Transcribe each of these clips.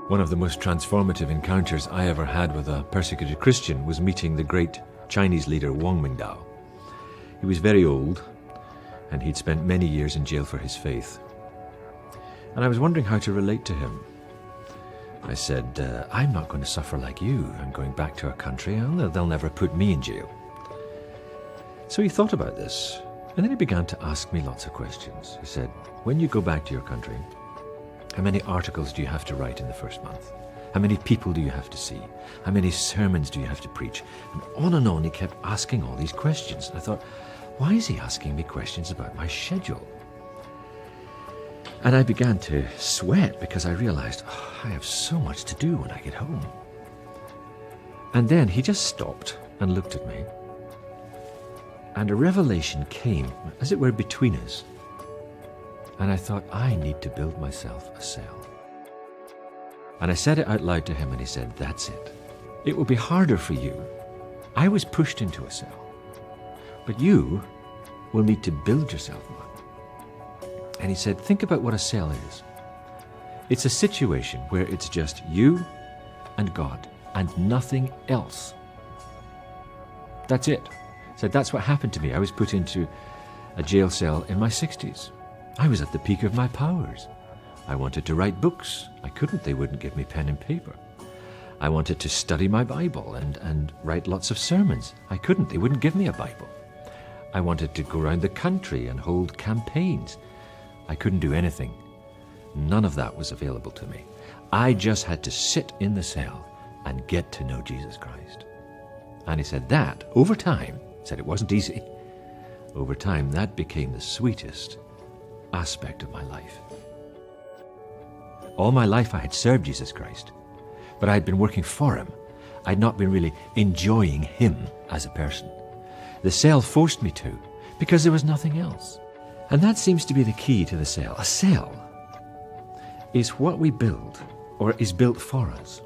One of the most transformative encounters I ever had with a persecuted Christian was meeting the great Chinese leader Wang Mingdao. He was very old, and he'd spent many years in jail for his faith. And I was wondering how to relate to him. I said, I'm not going to suffer like you. I'm going back to our country, and they'll never put me in jail. So he thought about this, and then he began to ask me lots of questions. He said, when you go back to your country, how many articles do you have to write in the first month? How many people do you have to see? How many sermons do you have to preach? And on he kept asking all these questions. And I thought, why is he asking me questions about my schedule? And I began to sweat because I realized, I have so much to do when I get home. And then he just stopped and looked at me. And a revelation came, as it were, between us. And I thought, I need to build myself a cell. And I said it out loud to him, and he said, that's it. It will be harder for you. I was pushed into a cell. But you will need to build yourself one. And he said, think about what a cell is. It's a situation where it's just you and God and nothing else. That's it. He said, that's what happened to me. I was put into a jail cell in my 60s. I was at the peak of my powers. I wanted to write books. I couldn't. They wouldn't give me pen and paper. I wanted to study my Bible and write lots of sermons. I couldn't. They wouldn't give me a Bible. I wanted to go around the country and hold campaigns. I couldn't do anything. None of that was available to me. I just had to sit in the cell and get to know Jesus Christ. And he said that, over time, said it wasn't easy, over time that became the sweetest aspect of my life. All my life I had served Jesus Christ, but I had been working for him. I'd not been really enjoying him as a person. The cell forced me to, because there was nothing else. And that seems to be the key to the cell. A cell is what we build, or is built for us,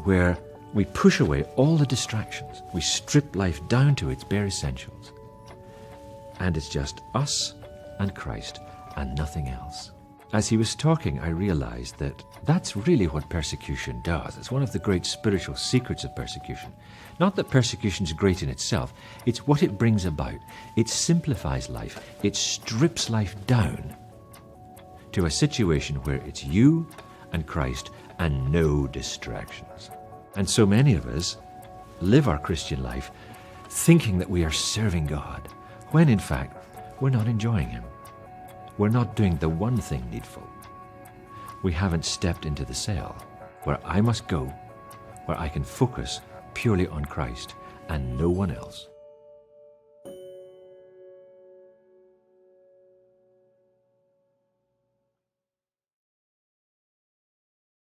where we push away all the distractions. We strip life down to its bare essentials. And it's just us and Christ and nothing else. As he was talking, I realized that that's really what persecution does. It's one of the great spiritual secrets of persecution. Not that persecution is great in itself, it's what it brings about. It simplifies life. It strips life down to a situation where it's you and Christ and no distractions. And so many of us live our Christian life thinking that we are serving God, when in fact we're not enjoying him. We're not doing the one thing needful. We haven't stepped into the cell where I must go, where I can focus purely on Christ and no one else.